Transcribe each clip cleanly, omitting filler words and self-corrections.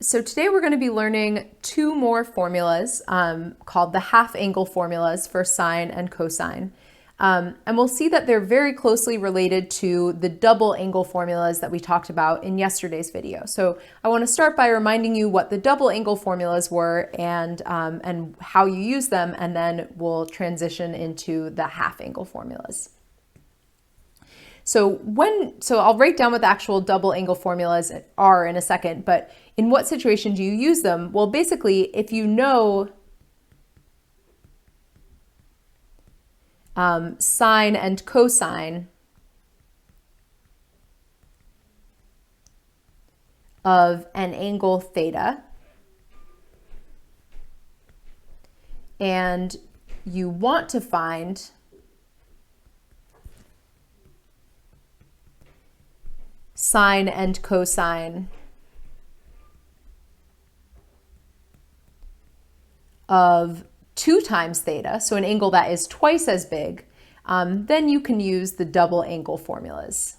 So today we're going to be learning two more formulas called the half angle formulas for sine and cosine. And we'll see that they're very closely related to the double angle formulas that we talked about in yesterday's video. So I want to start by reminding you what the double angle formulas were and how you use them, and then we'll transition into the half angle formulas. So I'll write down what the actual double angle formulas are in a second, but in what situation do you use them? Well, basically, if you know sine and cosine of an angle theta, and you want to find sine and cosine of 2 times theta, so an angle that is twice as big, then you can use the double angle formulas.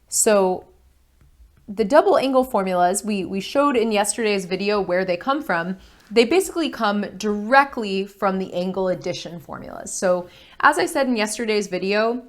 So the double angle formulas, we showed in yesterday's video where they come from. They basically come directly from the angle addition formulas. So as I said in yesterday's video,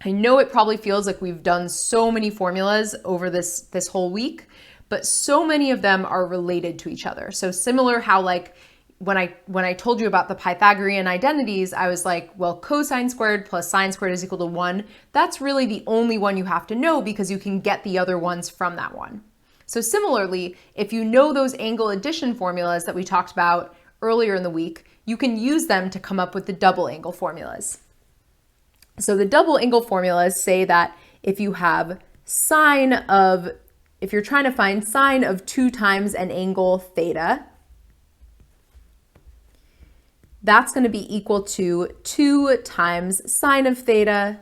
I know it probably feels like we've done so many formulas over this whole week, but so many of them are related to each other. So similar how like when I told you about the Pythagorean identities, I was like, well, cosine squared plus sine squared is equal to 1. That's really the only one you have to know because you can get the other ones from that one. So similarly, if you know those angle addition formulas that we talked about earlier in the week, you can use them to come up with the double angle formulas. So the double angle formulas say that if you have if you're trying to find sine of 2 times an angle theta, that's going to be equal to 2 times sine of theta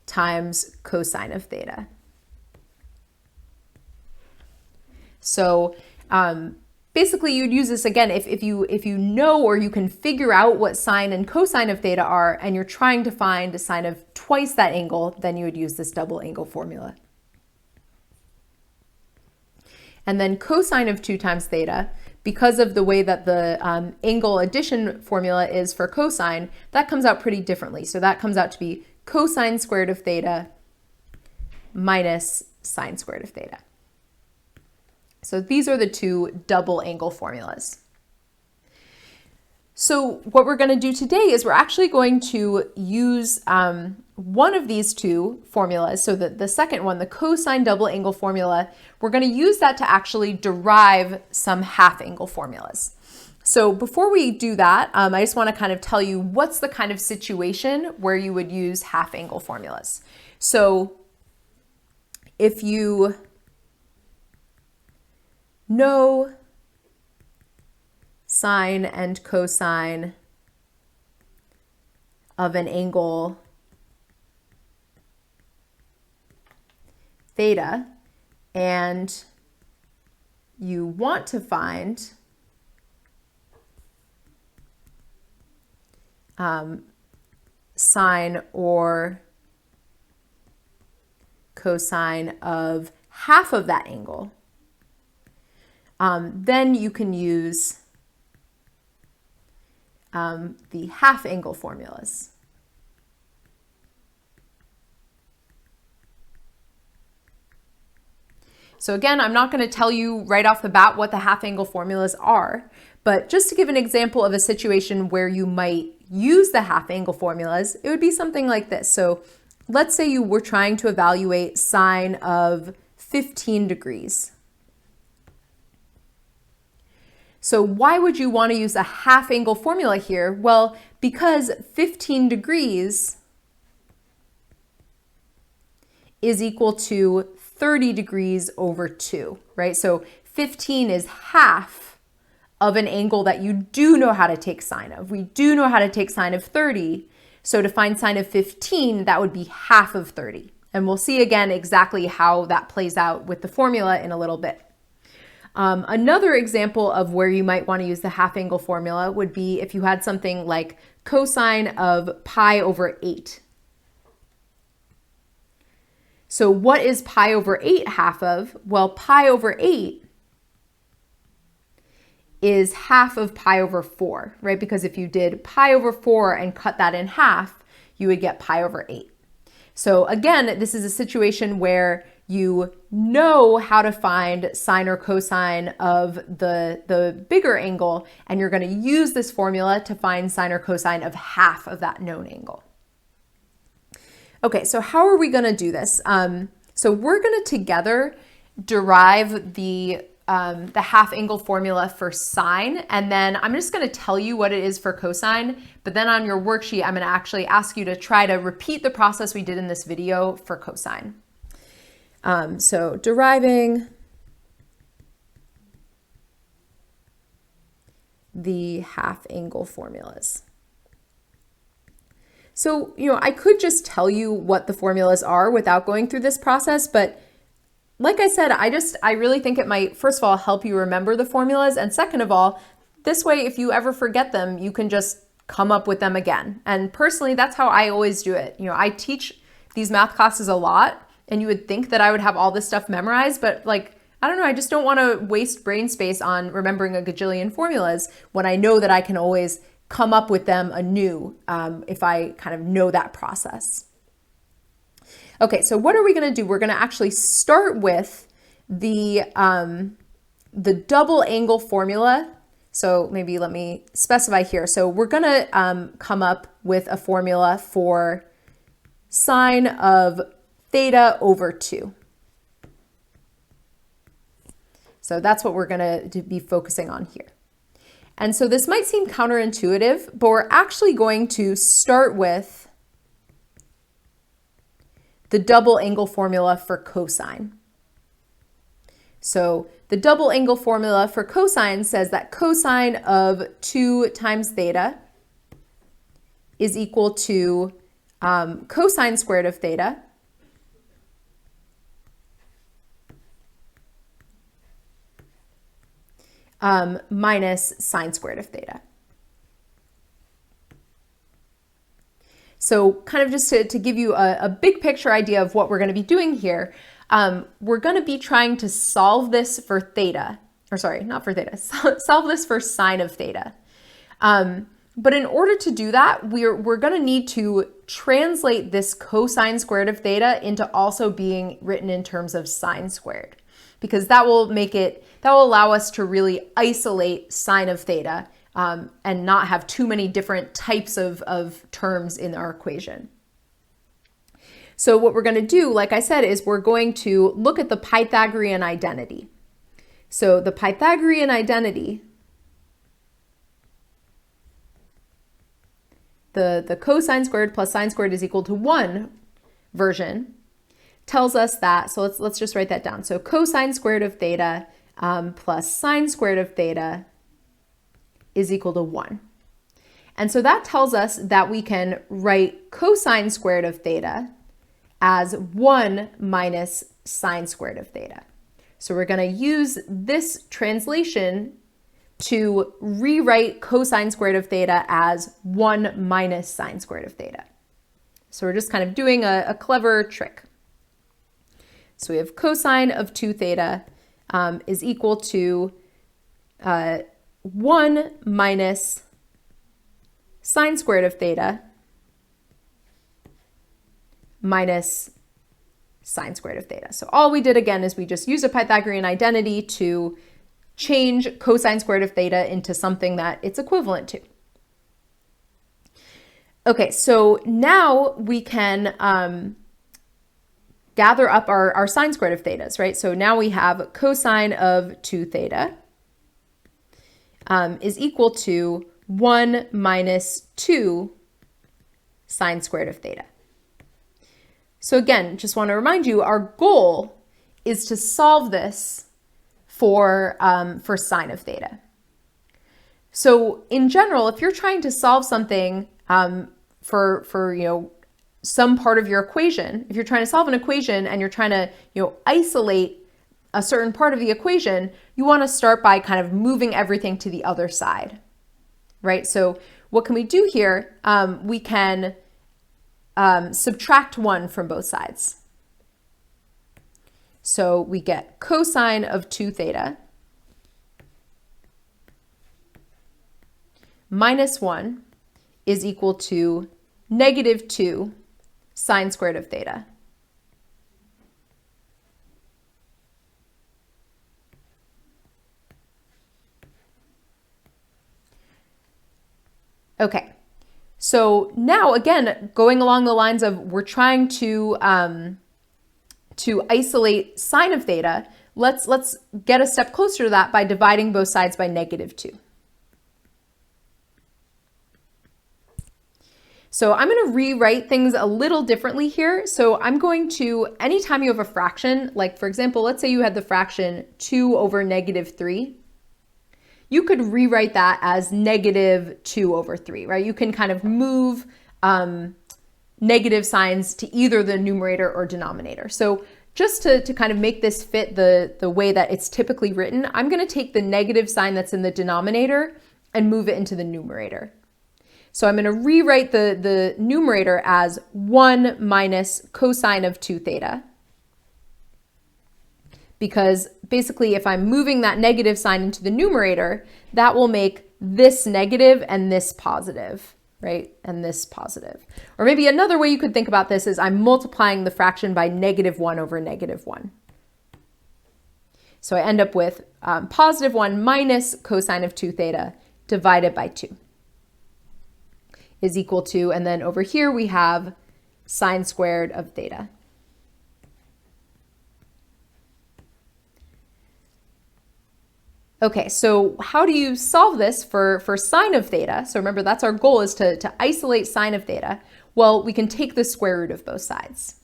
times cosine of theta. So basically you'd use this again if you know or you can figure out what sine and cosine of theta are and you're trying to find a sine of twice that angle, then you would use this double angle formula. And then cosine of 2 times theta, because of the way that the angle addition formula is for cosine, that comes out pretty differently. So that comes out to be cosine squared of theta minus sine squared of theta. So these are the two double angle formulas. So what we're going to do today is we're actually going to use one of these two formulas. So the second one, the cosine double angle formula, we're going to use that to actually derive some half angle formulas. So before we do that, I just want to kind of tell you what's the kind of situation where you would use half angle formulas. So if you know sine and cosine of an angle theta, and you want to find sine or cosine of half of that angle, then you can use the half angle formulas. So again, I'm not going to tell you right off the bat what the half angle formulas are, but just to give an example of a situation where you might use the half angle formulas, it would be something like this. So let's say you were trying to evaluate sine of 15 degrees. So why would you want to use a half angle formula here? Well, because 15 degrees is equal to 30 degrees over 2, right? So 15 is half of an angle that you do know how to take sine of. We do know how to take sine of 30. So to find sine of 15, that would be half of 30. And we'll see again exactly how that plays out with the formula in a little bit. Another example of where you might want to use the half angle formula would be if you had something like cosine of pi over 8. So what is pi over 8 half of? Well, pi over 8 is half of pi over 4, right? Because if you did pi over 4 and cut that in half, you would get pi over 8. So again, this is a situation where you know how to find sine or cosine of the bigger angle, and you're going to use this formula to find sine or cosine of half of that known angle. Okay, so how are we going to do this? So we're going to together derive the half angle formula for sine, and then I'm just going to tell you what it is for cosine, but then on your worksheet, I'm going to actually ask you to try to repeat the process we did in this video for cosine. So deriving the half angle formulas. So, I could just tell you what the formulas are without going through this process, but like I said, I really think it might, first of all, help you remember the formulas. And second of all, this way, if you ever forget them, you can just come up with them again. And personally, that's how I always do it. I teach these math classes a lot, and you would think that I would have all this stuff memorized, but I don't know, I just don't want to waste brain space on remembering a gajillion formulas when I know that I can always come up with them anew if I kind of know that process. Okay, so what are we going to do? We're going to actually start with the double angle formula. So maybe let me specify here. So we're going to come up with a formula for sine of theta over 2. So that's what we're going to be focusing on here. And so this might seem counterintuitive, but we're actually going to start with the double angle formula for cosine. So the double angle formula for cosine says that cosine of 2 times theta is equal to cosine squared of theta minus sine squared of theta. So kind of just to give you a big picture idea of what we're going to be doing here, we're going to be trying to solve this for theta, or sorry, not for theta, solve this for sine of theta. But in order to do that, we're going to need to translate this cosine squared of theta into also being written in terms of sine squared, because that will allow us to really isolate sine of theta and not have too many different types of terms in our equation. So what we're going to do, like I said, is we're going to look at the Pythagorean identity. So the Pythagorean identity, the cosine squared plus sine squared is equal to 1 version, tells us that, so let's just write that down. So cosine squared of theta plus sine squared of theta is equal to 1. And so that tells us that we can write cosine squared of theta as 1 minus sine squared of theta. So we're going to use this translation to rewrite cosine squared of theta as 1 minus sine squared of theta. So we're just kind of doing a clever trick. So we have cosine of 2 theta is equal to 1 minus sine squared of theta minus sine squared of theta. So all we did again is we just used a Pythagorean identity to change cosine squared of theta into something that it's equivalent to. Okay, so now we can gather up our sine squared of thetas, right? So now we have cosine of 2 theta is equal to 1 minus 2 sine squared of theta. So again, just want to remind you, our goal is to solve this for sine of theta. So in general, if you're trying to solve something for some part of your equation, if you're trying to solve an equation and you're trying to isolate a certain part of the equation, you want to start by kind of moving everything to the other side, right? So what can we do here? We can subtract 1 from both sides. So we get cosine of 2 theta minus 1 is equal to negative 2 sine squared of theta. Okay, so now again, going along the lines of we're trying to isolate sine of theta, let's get a step closer to that by dividing both sides by negative 2. So I'm going to rewrite things a little differently here. So I'm going to, anytime you have a fraction, like for example, let's say you had the fraction 2 over negative 3, you could rewrite that as negative 2 over 3, right? You can kind of move negative signs to either the numerator or denominator. So just to kind of make this fit the way that it's typically written, I'm going to take the negative sign that's in the denominator and move it into the numerator. So I'm going to rewrite the numerator as 1 minus cosine of 2 theta. Because basically if I'm moving that negative sign into the numerator, that will make this negative and this positive, right? And this positive. Or maybe another way you could think about this is I'm multiplying the fraction by negative 1 over negative 1. So I end up with positive 1 minus cosine of 2 theta divided by 2 is equal to, and then over here we have sine squared of theta. Okay, so how do you solve this for sine of theta? So remember, that's our goal, is to isolate sine of theta. Well, we can take the square root of both sides.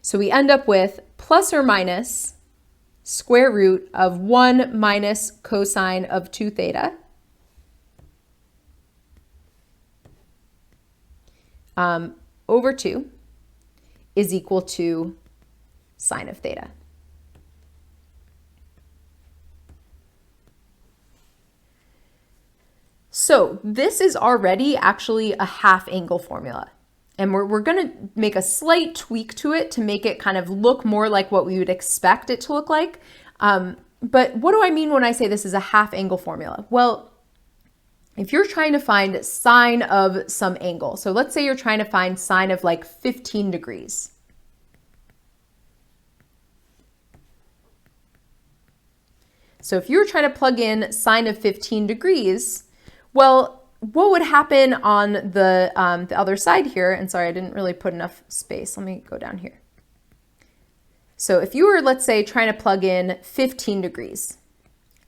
So we end up with plus or minus square root of 1 minus cosine of 2 theta over 2 is equal to sine of theta. So this is already actually a half angle formula. And we're going to make a slight tweak to it to make it kind of look more like what we would expect it to look like. But what do I mean when I say this is a half angle formula? Well, if you're trying to find sine of some angle, so let's say you're trying to find sine of like 15 degrees. So if you were trying to plug in sine of 15 degrees, well, what would happen on the other side here? And sorry, I didn't really put enough space. Let me go down here. So if you were, let's say, trying to plug in 15 degrees,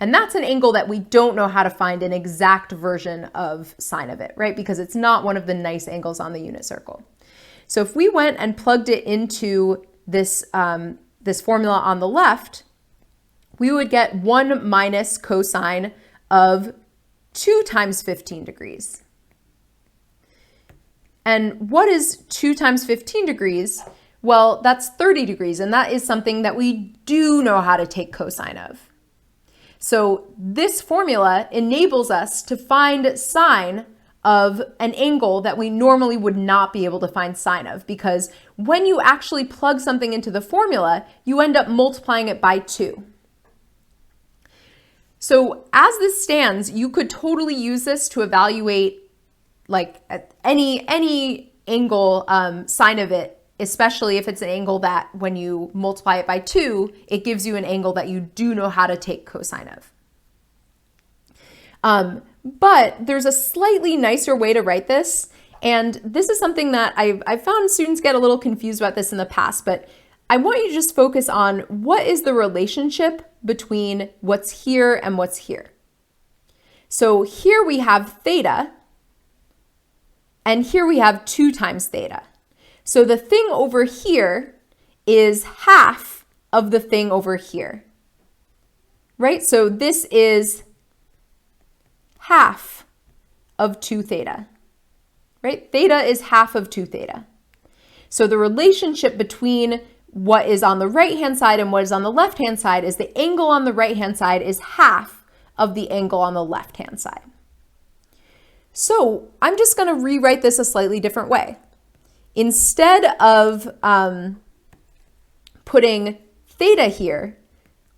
and that's an angle that we don't know how to find an exact version of sine of it, right? Because it's not one of the nice angles on the unit circle. So if we went and plugged it into this, this formula on the left, we would get 1 minus cosine of 2 times 15 degrees. And what is 2 times 15 degrees? Well, that's 30 degrees, and that is something that we do know how to take cosine of. So this formula enables us to find sine of an angle that we normally would not be able to find sine of, because when you actually plug something into the formula, you end up multiplying it by 2. So as this stands, you could totally use this to evaluate like any angle sine of it, especially if it's an angle that when you multiply it by 2, it gives you an angle that you do know how to take cosine of. But there's a slightly nicer way to write this, and this is something that I've found students get a little confused about this in the past, but I want you to just focus on what is the relationship between what's here and what's here. So here we have theta, and here we have 2 times theta. So the thing over here is half of the thing over here, right? So this is half of 2 theta, right? Theta is half of 2 theta. So the relationship between what is on the right-hand side and what is on the left-hand side is the angle on the right-hand side is half of the angle on the left-hand side. So I'm just going to rewrite this a slightly different way. Instead of putting theta here,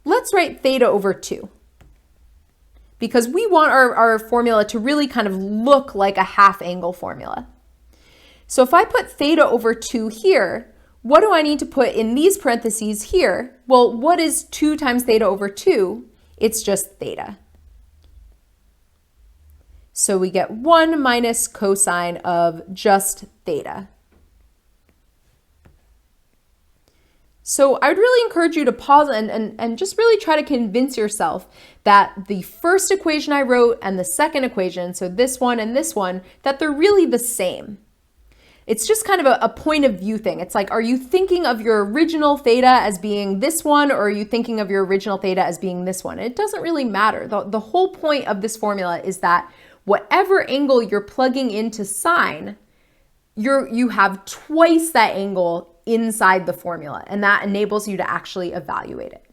let's write theta over 2. Because we want our formula to really kind of look like a half angle formula. So if I put theta over 2 here, what do I need to put in these parentheses here? Well, what is 2 times theta over 2? It's just theta. So we get 1 minus cosine of just theta. So I would really encourage you to pause and just really try to convince yourself that the first equation I wrote and the second equation, so this one and this one, that they're really the same. It's just kind of a point of view thing. It's like, are you thinking of your original theta as being this one, or are you thinking of your original theta as being this one? It doesn't really matter. The whole point of this formula is that whatever angle you're plugging into sine, you have twice that angle inside the formula, and that enables you to actually evaluate it.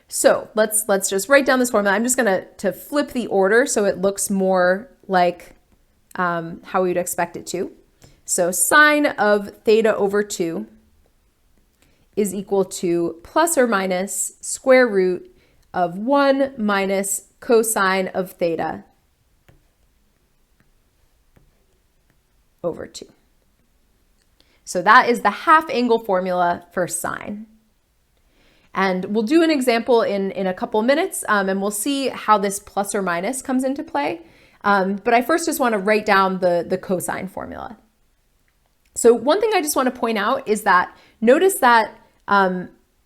So let's just write down this formula. I'm just going to flip the order so it looks more like how we would expect it to. So sine of theta over 2 is equal to plus or minus square root of 1 minus cosine of theta over 2. So that is the half angle formula for sine. And we'll do an example in a couple minutes, and we'll see how this plus or minus comes into play. But I first just want to write down the cosine formula. So one thing I just want to point out is that notice that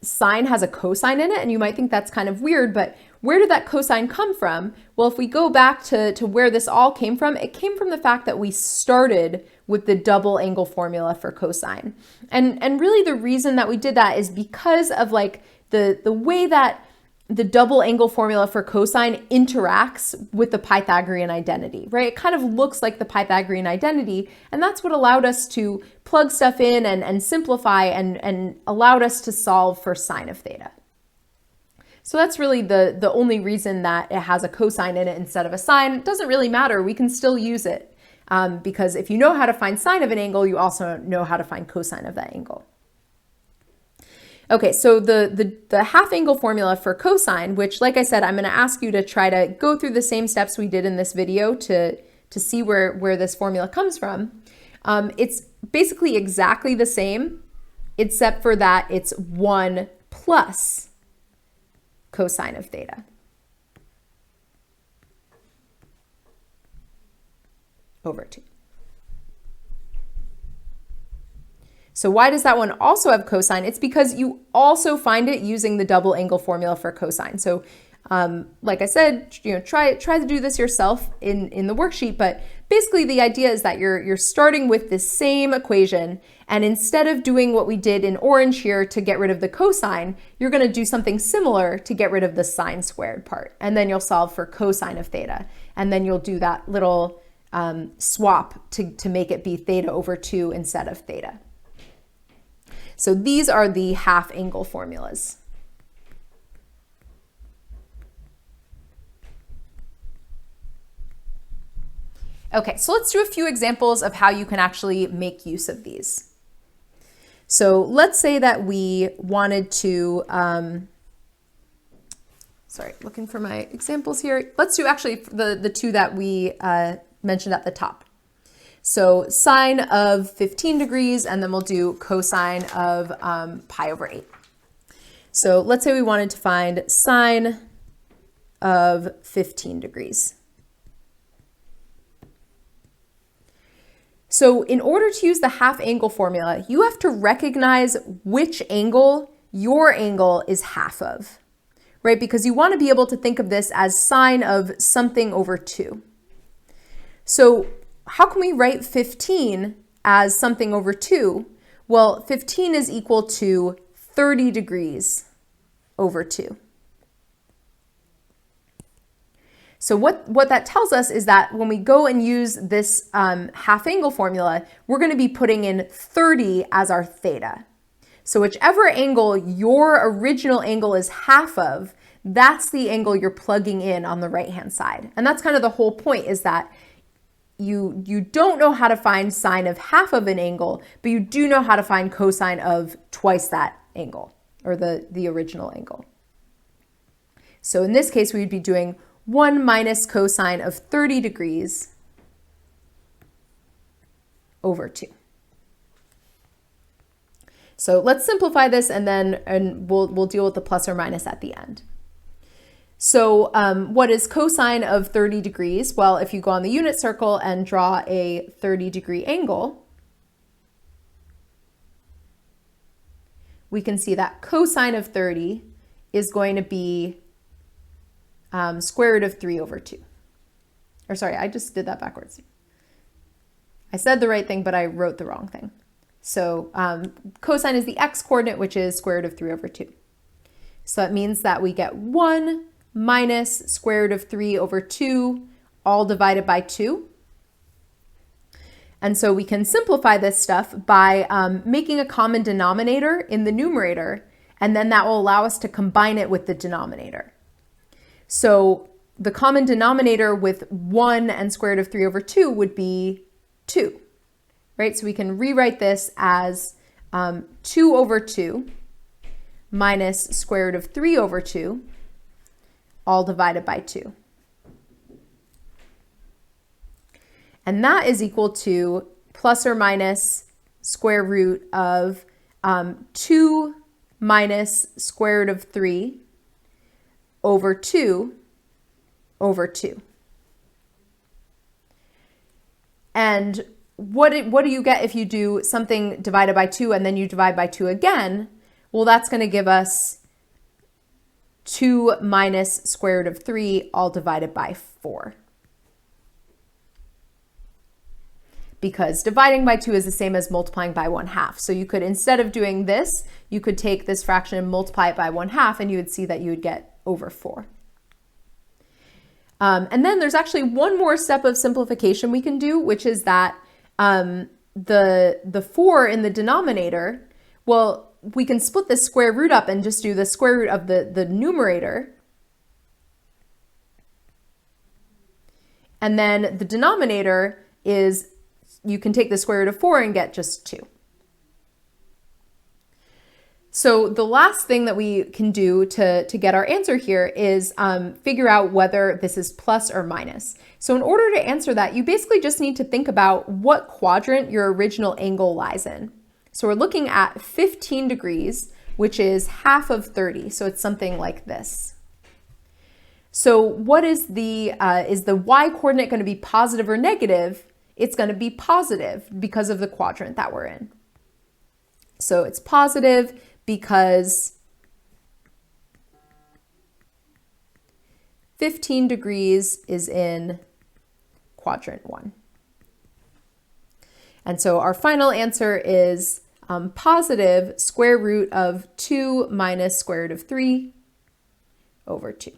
sine has a cosine in it, and you might think that's kind of weird, but where did that cosine come from? Well, if we go back to where this all came from, it came from the fact that we started with the double angle formula for cosine. And really the reason that we did that is because of like the way that the double angle formula for cosine interacts with the Pythagorean identity, right? It kind of looks like the Pythagorean identity, and that's what allowed us to plug stuff in and simplify and allowed us to solve for sine of theta. So that's really the only reason that it has a cosine in it instead of a sine. It doesn't really matter. We can still use it because if you know how to find sine of an angle, you also know how to find cosine of that angle. Okay, so the half angle formula for cosine, which like I said, I'm going to ask you to try to go through the same steps we did in this video to see where this formula comes from. It's basically exactly the same, except for that it's 1 plus cosine of theta over 2. So why does that one also have cosine? It's because you also find it using the double angle formula for cosine. So like I said, try to do this yourself in the worksheet, but basically the idea is that you're starting with the same equation, and instead of doing what we did in orange here to get rid of the cosine, you're going to do something similar to get rid of the sine squared part, and then you'll solve for cosine of theta, and then you'll do that little swap to make it be theta over 2 instead of theta. So these are the half angle formulas. Okay, so let's do a few examples of how you can actually make use of these. So let's say that we wanted to, sorry, looking for my examples here. Let's do actually the two that we mentioned at the top. So sine of 15 degrees, and then we'll do cosine of pi over 8. So let's say we wanted to find sine of 15 degrees. So in order to use the half angle formula, you have to recognize which angle your angle is half of, right? Because you want to be able to think of this as sine of something over 2. So how can we write 15 as something over 2? Well, 15 is equal to 30 degrees over 2. So what that tells us is that when we go and use this half angle formula, we're going to be putting in 30 as our theta. So whichever angle your original angle is half of, that's the angle you're plugging in on the right-hand side. And that's kind of the whole point, is that you don't know how to find sine of half of an angle, but you do know how to find cosine of twice that angle. or the original angle. So in this case, we would be doing 1 minus cosine of 30 degrees over 2. So let's simplify this and we'll deal with the plus or minus at the end. So what is cosine of 30 degrees? Well, if you go on the unit circle and draw a 30-degree angle, we can see that cosine of 30 is going to be square root of 3 over 2. Or sorry, I just did that backwards. I said the right thing, but I wrote the wrong thing. So cosine is the x-coordinate, which is square root of 3 over 2. So that means that we get 1 minus square root of 3 over 2, all divided by 2. And so we can simplify this stuff by making a common denominator in the numerator, and then that will allow us to combine it with the denominator. So the common denominator with 1 and square root of 3 over 2 would be 2, right? So we can rewrite this as 2 over 2 minus square root of 3 over 2, all divided by 2. And that is equal to plus or minus square root of 2 minus square root of 3 over 2 over 2. And what do you get if you do something divided by 2 and then you divide by 2 again? Well, that's going to give us 2 minus square root of 3 all divided by 4. Because dividing by 2 is the same as multiplying by 1/2. So you could, instead of doing this, you could take this fraction and multiply it by 1/2, and you would see that you would get over 4. And then there's actually one more step of simplification we can do, which is that the 4 in the denominator, well, we can split this square root up and just do the square root of the numerator. And then the denominator is, you can take the square root of 4 and get just 2. So the last thing that we can do to get our answer here is figure out whether this is plus or minus. So in order to answer that, you basically just need to think about what quadrant your original angle lies in. So we're looking at 15 degrees, which is half of 30. So it's something like this. So what is the y coordinate going to be positive or negative? It's going to be positive because of the quadrant that we're in. So it's positive because 15 degrees is in quadrant 1. And so our final answer is positive square root of 2 minus square root of 3 over 2.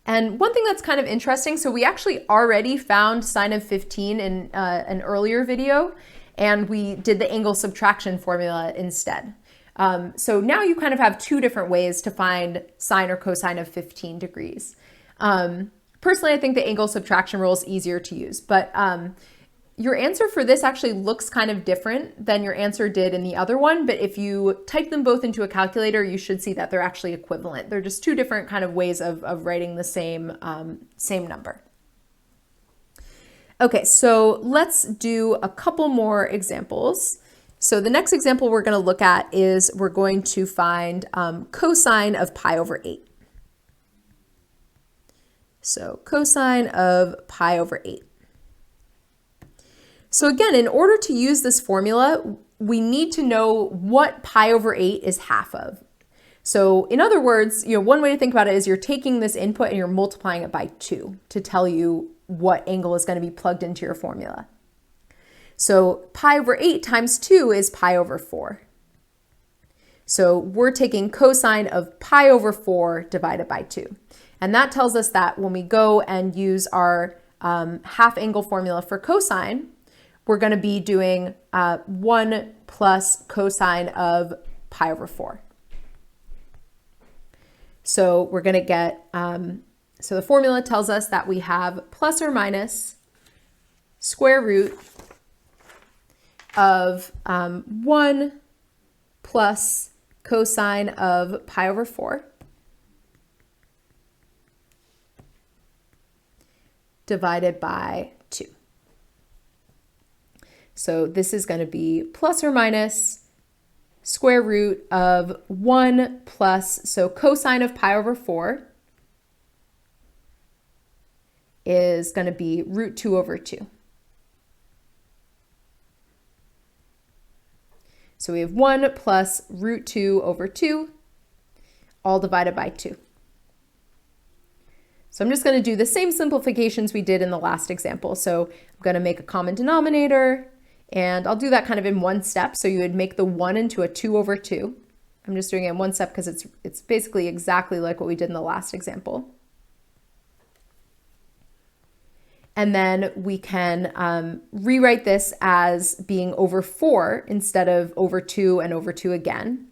And one thing that's kind of interesting, so we actually already found sine of 15 in an earlier video, and we did the angle subtraction formula instead. So now you kind of have two different ways to find sine or cosine of 15 degrees. Personally, I think the angle subtraction rule is easier to use, but your answer for this actually looks kind of different than your answer did in the other one. But if you type them both into a calculator, you should see that they're actually equivalent. They're just two different kind of ways of writing the same number. Okay, so let's do a couple more examples. So the next example we're going to look at is we're going to find cosine of pi over 8. So cosine of pi over 8. So again, in order to use this formula, we need to know what pi over 8 is half of. So in other words, one way to think about it is you're taking this input and you're multiplying it by 2 to tell you what angle is going to be plugged into your formula. So pi over 8 times 2 is pi over 4. So we're taking cosine of pi over 4 divided by 2. And that tells us that when we go and use our half angle formula for cosine, we're going to be doing 1 plus cosine of pi over 4. So we're going to get, so the formula tells us that we have plus or minus square root of 1 plus cosine of pi over 4 divided by 2. So this is going to be plus or minus square root of 1 plus, so cosine of pi over 4 is going to be root 2 over 2. So we have 1 plus root 2 over 2, all divided by 2. So I'm just going to do the same simplifications we did in the last example. So I'm going to make a common denominator, and I'll do that kind of in one step. So you would make the 1 into a 2 over 2. I'm just doing it in one step because it's basically exactly like what we did in the last example. And then we can rewrite this as being over 4 instead of over 2 and over 2 again.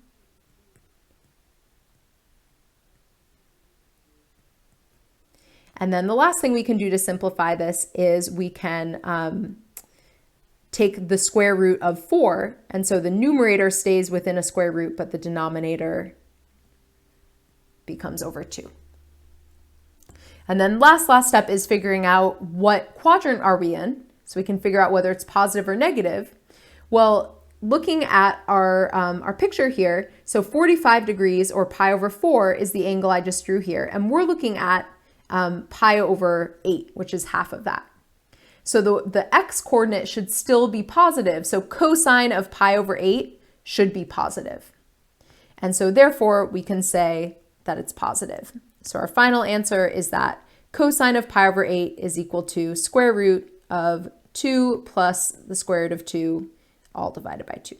And then the last thing we can do to simplify this is we can take the square root of 4. And so the numerator stays within a square root, but the denominator becomes over 2. And then last step is figuring out what quadrant are we in, so we can figure out whether it's positive or negative. Well, looking at our picture here, so 45 degrees or pi over 4 is the angle I just drew here, and we're looking at pi over 8, which is half of that. So the x coordinate should still be positive, so cosine of pi over 8 should be positive. And so therefore we can say that it's positive. So our final answer is that cosine of pi over 8 is equal to square root of 2 plus the square root of 2, all divided by 2.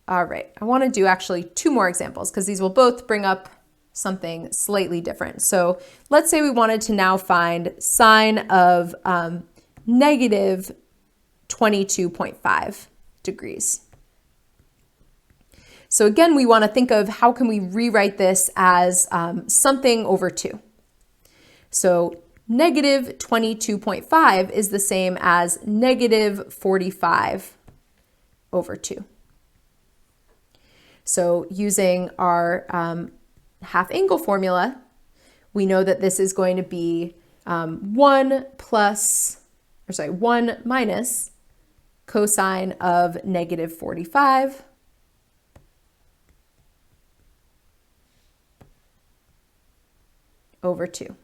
All right, I want to do actually 2 more examples because these will both bring up something slightly different. So let's say we wanted to now find sine of negative 22.5 degrees. So again, we want to think of how can we rewrite this as something over 2. So negative 22.5 is the same as negative 45 over 2. So using our half angle formula, we know that this is going to be 1 minus cosine of negative 45 over 2.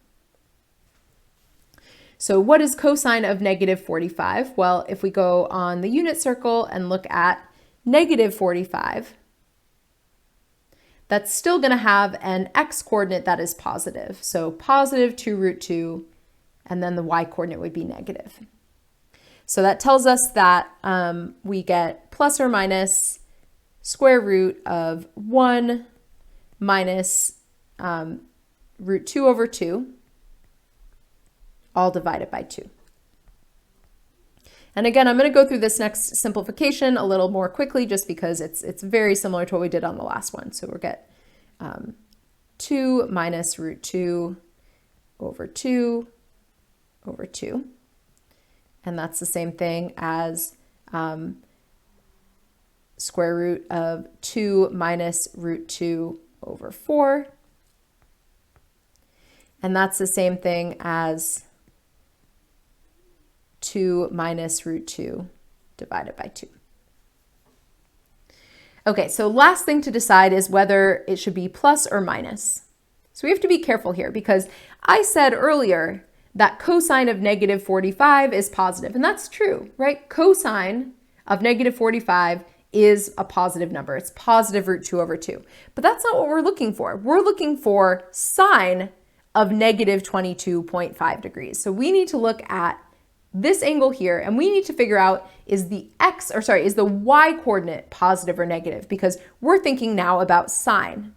So what is cosine of negative 45? Well, if we go on the unit circle and look at negative 45, that's still going to have an x coordinate that is positive. So positive 2 root 2, and then the y coordinate would be negative. So that tells us that we get plus or minus square root of 1 minus root 2 over 2, all divided by 2. And again, I'm going to go through this next simplification a little more quickly just because it's very similar to what we did on the last one. So we'll get 2 minus root 2 over 2 over 2. And that's the same thing as square root of 2 minus root 2 over 4. And that's the same thing as 2 minus root 2 divided by 2. Okay, so last thing to decide is whether it should be plus or minus. So we have to be careful here because I said earlier that cosine of negative 45 is positive, and that's true, right? Cosine of negative 45 is a positive number. It's positive root 2 over 2. But that's not what we're looking for. We're looking for sine of negative 22.5 degrees. So we need to look at this angle here, and we need to figure out is the y coordinate positive or negative, because we're thinking now about sine.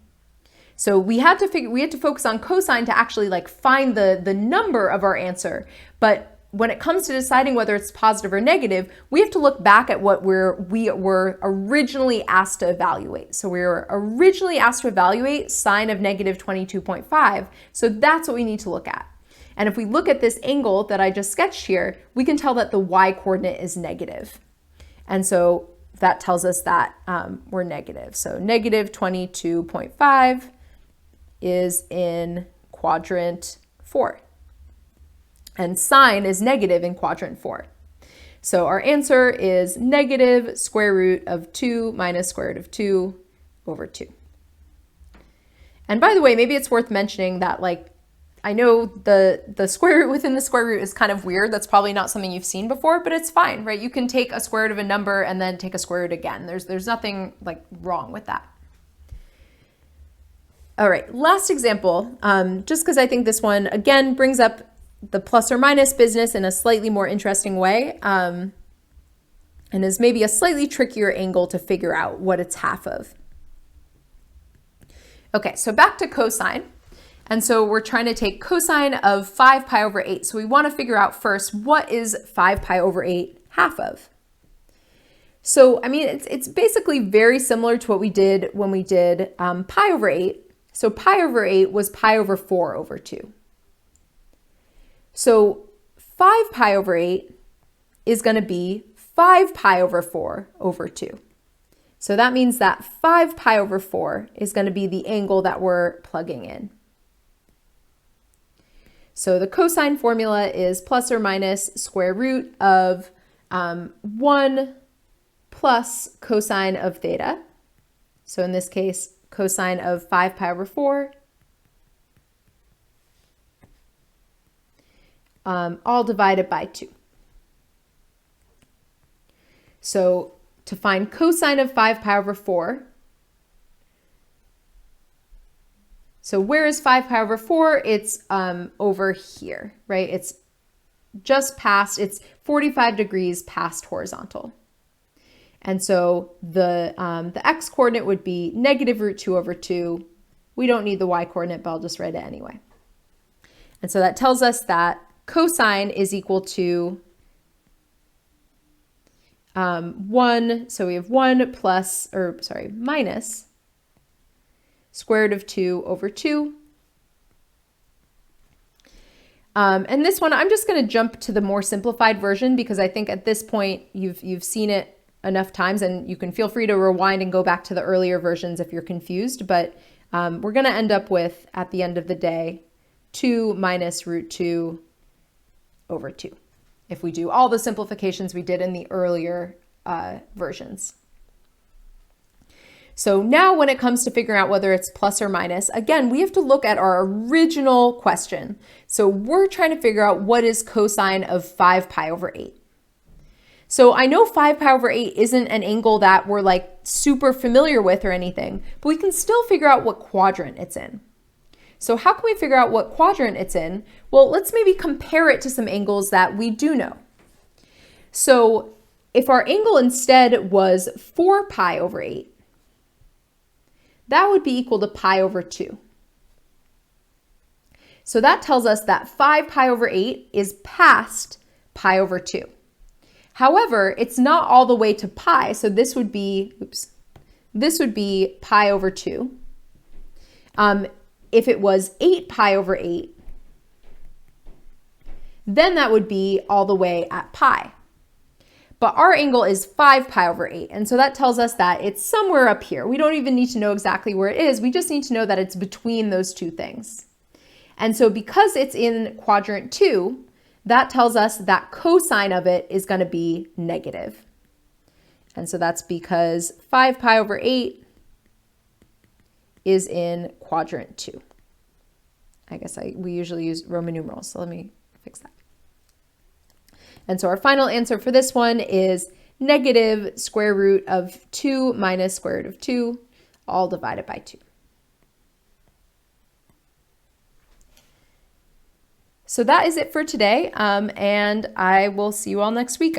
So we had to focus on cosine to actually find the number of our answer. But when it comes to deciding whether it's positive or negative, we have to look back at what we were originally asked to evaluate. So we were originally asked to evaluate sine of negative 22.5. So that's what we need to look at. And if we look at this angle that I just sketched here, we can tell that the y-coordinate is negative. And so that tells us that we're negative. So negative 22.5 is in quadrant 4. And sine is negative in quadrant 4. So our answer is negative square root of 2 minus square root of 2 over 2. And by the way, maybe it's worth mentioning that, like, I know the square root within the square root is kind of weird. That's probably not something you've seen before, but it's fine, right? You can take a square root of a number and then take a square root again. There's nothing like wrong with that. All right, last example, just because I think this one, again, brings up the plus or minus business in a slightly more interesting way, and is maybe a slightly trickier angle to figure out what it's half of. Okay, so back to cosine. And so we're trying to take cosine of 5 pi over 8. So we want to figure out first, what is 5 pi over 8 half of? So, I mean, it's basically very similar to what we did when we did pi over 8. So pi over 8 was pi over 4 over 2. So 5 pi over 8 is going to be 5 pi over 4 over 2. So that means that 5 pi over 4 is going to be the angle that we're plugging in. So the cosine formula is plus or minus square root of 1 plus cosine of theta. So in this case, cosine of 5 pi over 4, all divided by 2. So to find cosine of 5 pi over 4, so where is 5 pi over 4? It's over here, right? It's just past, it's 45 degrees past horizontal. And so the x coordinate would be negative root 2 over 2. We don't need the y coordinate, but I'll just write it anyway. And so that tells us that cosine is equal to 1, so we have 1 minus square root of 2 over 2. And this one, I'm just going to jump to the more simplified version because I think at this point you've seen it enough times, and you can feel free to rewind and go back to the earlier versions if you're confused. But we're going to end up with, at the end of the day, 2 minus root 2 over 2, if we do all the simplifications we did in the earlier versions. So now when it comes to figuring out whether it's plus or minus, again, we have to look at our original question. So we're trying to figure out what is cosine of 5 pi over 8. So I know 5 pi over 8 isn't an angle that we're like super familiar with or anything, but we can still figure out what quadrant it's in. So how can we figure out what quadrant it's in? Well, let's maybe compare it to some angles that we do know. So if our angle instead was 4 pi over 8, that would be equal to pi over 2. So that tells us that 5 pi over 8 is past pi over 2. However, it's not all the way to pi, so this would be, this would be pi over 2. If it was 8 pi over 8, then that would be all the way at pi. But our angle is 5 pi over 8, and so that tells us that it's somewhere up here. We don't even need to know exactly where it is. We just need to know that it's between those two things. And so because it's in quadrant 2, that tells us that cosine of it is going to be negative. And so that's because 5 pi over 8 is in quadrant 2. I guess we usually use Roman numerals, so let me fix that. And so our final answer for this one is negative square root of 2 minus square root of 2, all divided by 2. So that is it for today, and I will see you all next week.